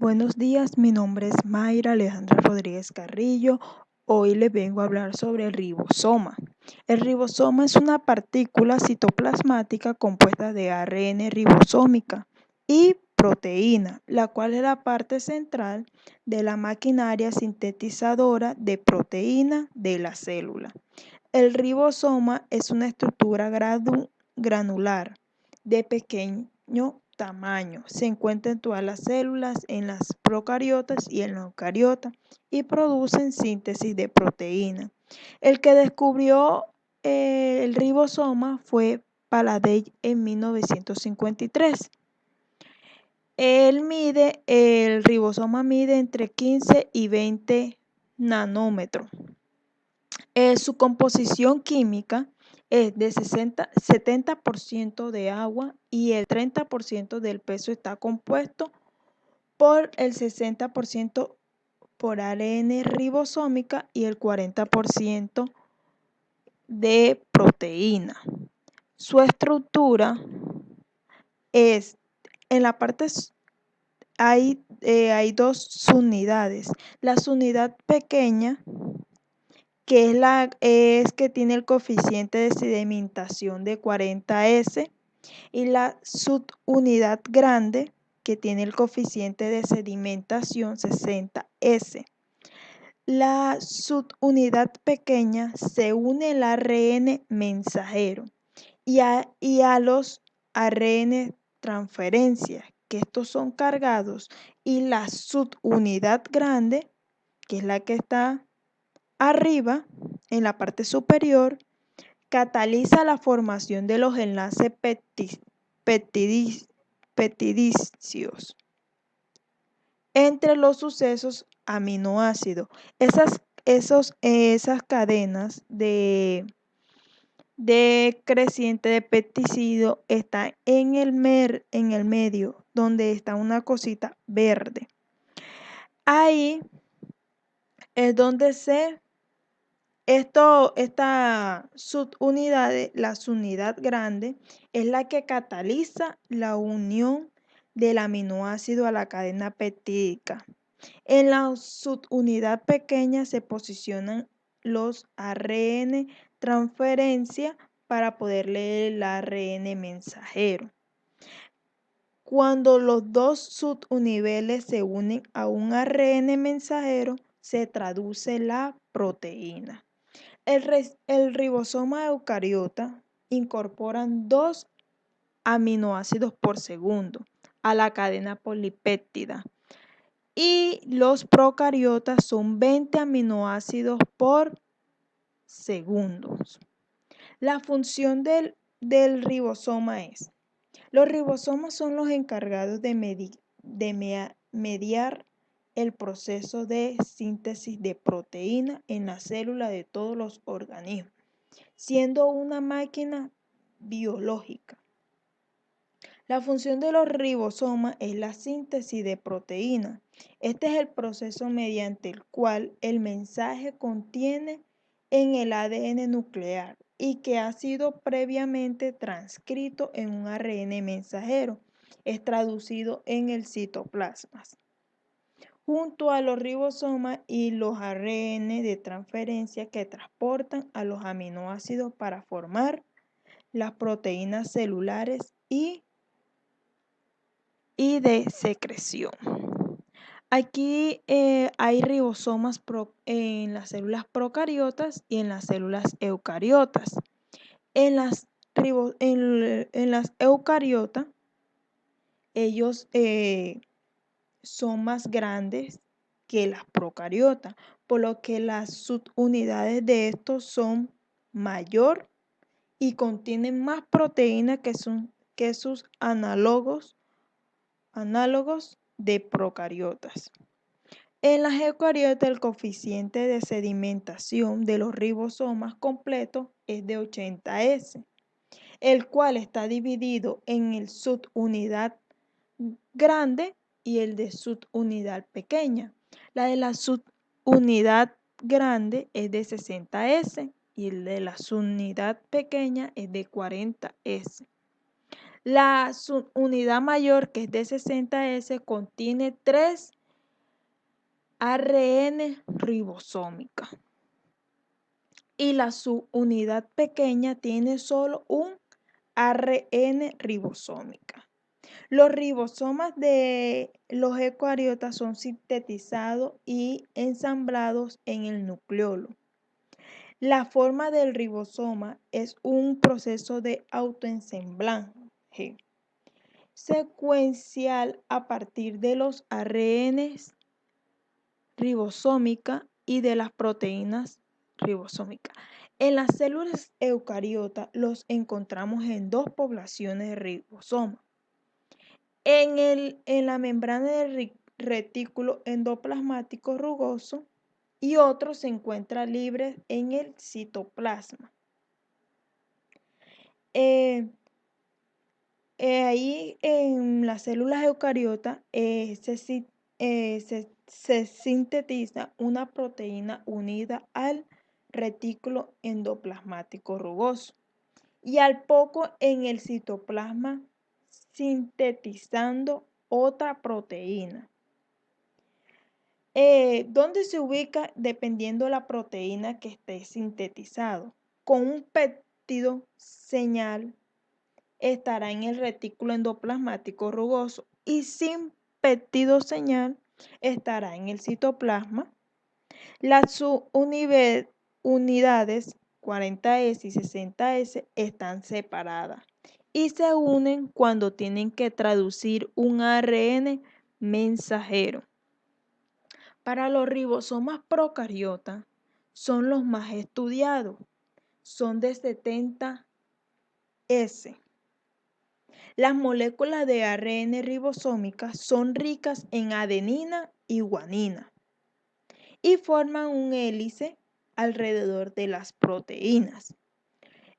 Buenos días, mi nombre es Mayra Alejandra Rodríguez Carrillo. Hoy les vengo a hablar sobre el ribosoma. El ribosoma es una partícula citoplasmática compuesta de ARN ribosómica y proteína, la cual es la parte central de la maquinaria sintetizadora de proteína de la célula. El ribosoma es una estructura granular de pequeño tamaño. Se encuentra en todas las células, en las procariotas y en la eucariota, y producen síntesis de proteína. El que descubrió el ribosoma fue Paladey en 1953. El ribosoma mide entre 15 y 20 nanómetros. Su composición química es de 70% de agua y el 30% del peso está compuesto por el 60% por ARN ribosómica y el 40% de proteína. Su estructura es, en la parte hay dos subunidades. La subunidad pequeña, que que tiene el coeficiente de sedimentación de 40S, y la subunidad grande, que tiene el coeficiente de sedimentación 60S. La subunidad pequeña se une al ARN mensajero y a los ARN transferencia, que estos son cargados, y la subunidad grande, que es la que está arriba, en la parte superior, cataliza la formación de los enlaces peptidicios entre los sucesos aminoácidos. Esas cadenas de creciente de peptícido están en el medio, donde está una cosita verde. Ahí es donde esta subunidad, la subunidad grande, es la que cataliza la unión del aminoácido a la cadena peptídica. En la subunidad pequeña se posicionan los ARN transferencia para poder leer el ARN mensajero. Cuando los dos subniveles se unen a un ARN mensajero, se traduce la proteína. El ribosoma eucariota incorporan 2 aminoácidos por segundo a la cadena polipéptida y los procariotas son 20 aminoácidos por segundo. La función del ribosoma es: los ribosomas son los encargados de mediar el proceso de síntesis de proteína en la célula de todos los organismos, siendo una máquina biológica. La función de los ribosomas es la síntesis de proteína. Este es el proceso mediante el cual el mensaje contiene en el ADN nuclear y que ha sido previamente transcrito en un ARN mensajero, es traducido en el citoplasma, junto a los ribosomas y los ARN de transferencia que transportan a los aminoácidos para formar las proteínas celulares y de secreción. Aquí hay ribosomas en las células procariotas y en las células eucariotas. En las eucariotas, ellos son más grandes que las procariotas, por lo que las subunidades de estos son mayor y contienen más proteína que sus análogos de procariotas. En las eucariotas, el coeficiente de sedimentación de los ribosomas completos es de 80S, el cual está dividido en el subunidad grande y el de subunidad pequeña. La de la subunidad grande es de 60S y el de la subunidad pequeña es de 40S. La subunidad mayor, que es de 60S, contiene 3 ARN ribosómica. Y la subunidad pequeña tiene solo un ARN ribosómica. Los ribosomas de los eucariotas son sintetizados y ensamblados en el nucleolo. La forma del ribosoma es un proceso de autoensamblaje secuencial a partir de los ARNs ribosómicas y de las proteínas ribosómicas. En las células eucariotas los encontramos en 2 poblaciones de ribosomas. En la membrana del retículo endoplasmático rugoso y otro se encuentra libre en el citoplasma. Ahí en las células eucariotas se sintetiza una proteína unida al retículo endoplasmático rugoso y al poco en el citoplasma sintetizando otra proteína. ¿Dónde se ubica? Dependiendo de la proteína que esté sintetizado. Con un péptido señal estará en el retículo endoplasmático rugoso y sin péptido señal estará en el citoplasma. Las subunidades 40S y 60S están separadas y se unen cuando tienen que traducir un ARN mensajero. Para los ribosomas procariotas son los más estudiados, son de 70S. Las moléculas de ARN ribosómicas son ricas en adenina y guanina y forman un hélice alrededor de las proteínas.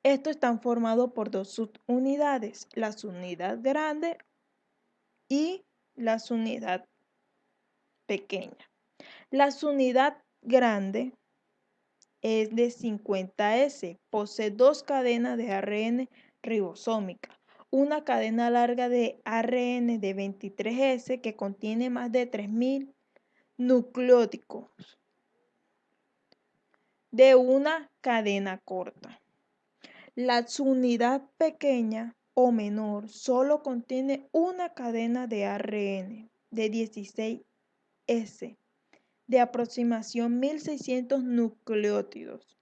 Estos están formados por 2 subunidades, la subunidad grande y la subunidad pequeña. La subunidad grande es de 50S, posee 2 cadenas de ARN ribosómica, una cadena larga de ARN de 23S que contiene más de 3000 nucleótidos de una cadena corta. La subunidad pequeña o menor solo contiene una cadena de ARN de 16S de aproximación 1600 nucleótidos.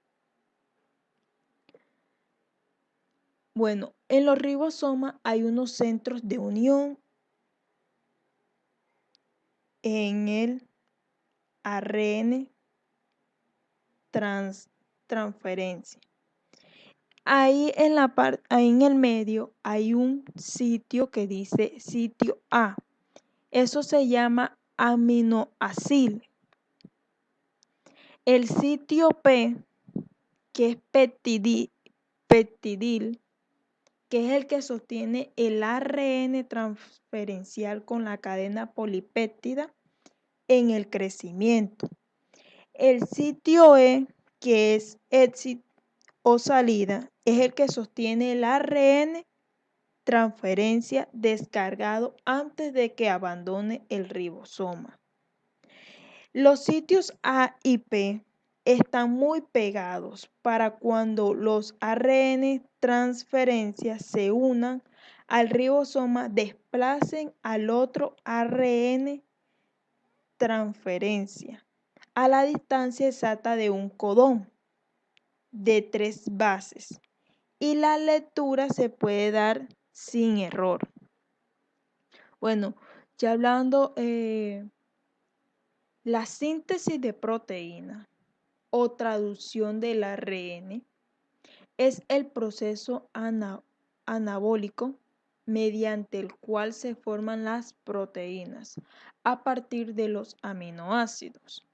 Bueno, en los ribosomas hay unos centros de unión en el ARN transferencia. Ahí en el medio hay un sitio que dice sitio A. Eso se llama aminoácido. El sitio P, que es peptidil, que es el que sostiene el ARN transferencial con la cadena polipéptida en el crecimiento. El sitio E, que es éxito o salida, es el que sostiene el ARN transferencia descargado antes de que abandone el ribosoma. Los sitios A y P están muy pegados para cuando los ARN transferencias se unan al ribosoma, desplacen al otro ARN transferencia a la distancia exacta de un codón de 3 bases y la lectura se puede dar sin error. Bueno, ya hablando, la síntesis de proteína o traducción del ARN es el proceso anabólico mediante el cual se forman las proteínas a partir de los aminoácidos.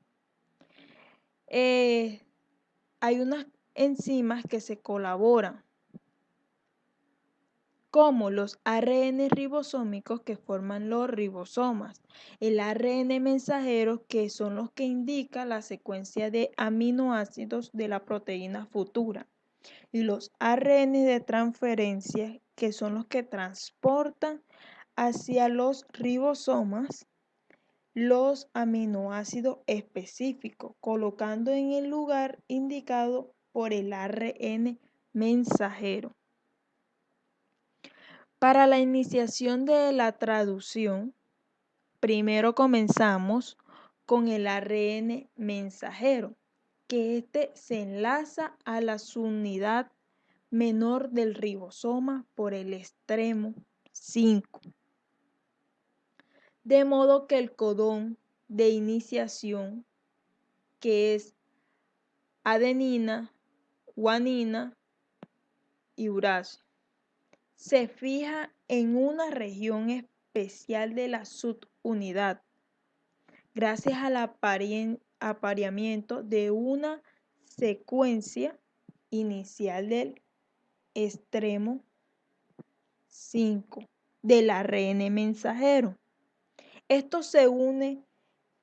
Hay unas enzimas que se colaboran, como los ARN ribosómicos que forman los ribosomas, el ARN mensajero que son los que indican la secuencia de aminoácidos de la proteína futura y los ARN de transferencia que son los que transportan hacia los ribosomas los aminoácidos específicos, colocando en el lugar indicado por el ARN mensajero. Para la iniciación de la traducción, primero comenzamos con el ARN mensajero, que este se enlaza a la subunidad menor del ribosoma por el extremo 5. De modo que el codón de iniciación, que es adenina, guanina y uranio, se fija en una región especial de la subunidad, gracias al apareamiento de una secuencia inicial del extremo 5 del ARN mensajero. Esto se une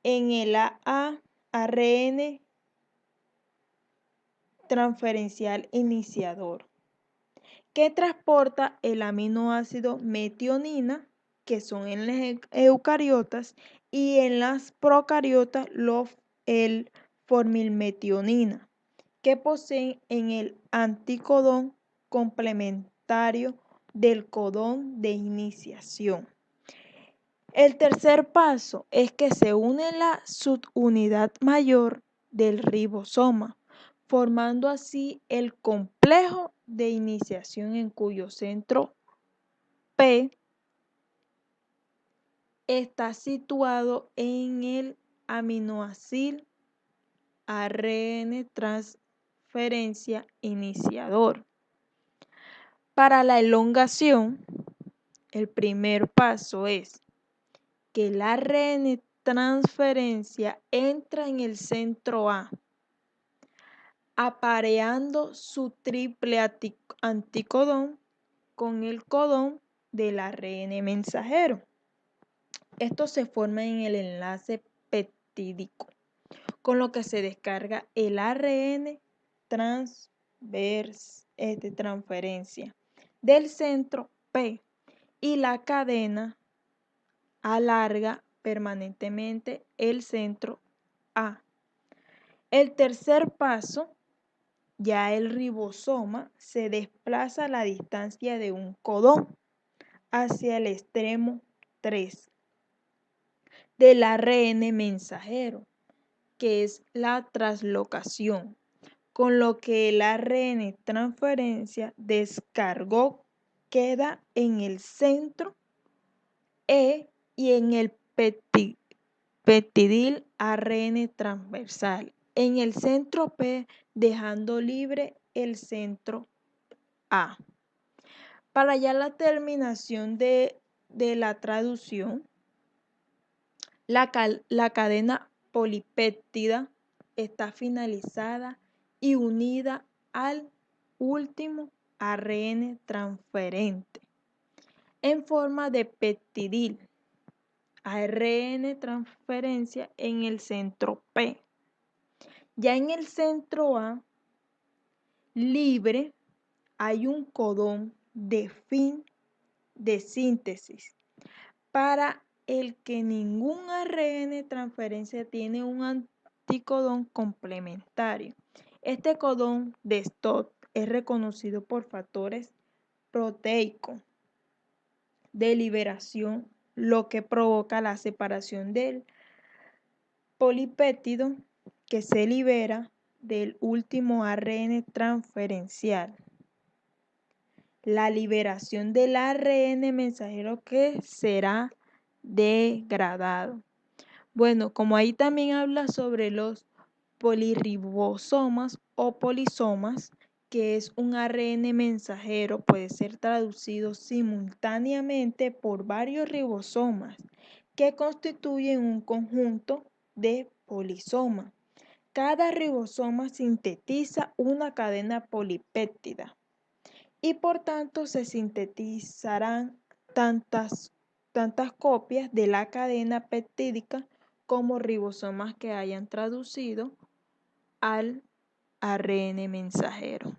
en el ARN transferencial iniciador, que transporta el aminoácido metionina, que son en las eucariotas, y en las procariotas el formilmetionina, que poseen en el anticodón complementario del codón de iniciación. El tercer paso es que se une la subunidad mayor del ribosoma, formando así el complejo de iniciación en cuyo centro P está situado en el aminoácido ARN transferencia iniciador. Para la elongación, el primer paso es que el ARN transferencia entra en el centro A, apareando su triple anticodón con el codón del ARN mensajero. Esto se forma en el enlace peptídico, con lo que se descarga el ARN transferencia del centro P y la cadena alarga permanentemente el centro A. El tercer paso, ya el ribosoma se desplaza a la distancia de un codón hacia el extremo 3 del ARN mensajero, que es la translocación, con lo que el ARN transferencia descargó queda en el centro E y en el peptidil ARN transversal, en el centro P, dejando libre el centro A. Para ya la terminación de la traducción, la cadena polipéptida está finalizada y unida al último ARN transferente en forma de peptidil, ARN transferencia en el centro P. Ya en el centro A, libre, hay un codón de fin de síntesis para el que ningún ARN transferencia tiene un anticodón complementario. Este codón de Stott es reconocido por factores proteicos de liberación, lo que provoca la separación del polipéptido que se libera del último ARN transferencial. La liberación del ARN mensajero que será degradado. Bueno, como ahí también habla sobre los polirribosomas o polisomas, que es un ARN mensajero, puede ser traducido simultáneamente por varios ribosomas que constituyen un conjunto de polisomas. Cada ribosoma sintetiza una cadena polipéptida y por tanto se sintetizarán tantas copias de la cadena peptídica como ribosomas que hayan traducido al ARN mensajero.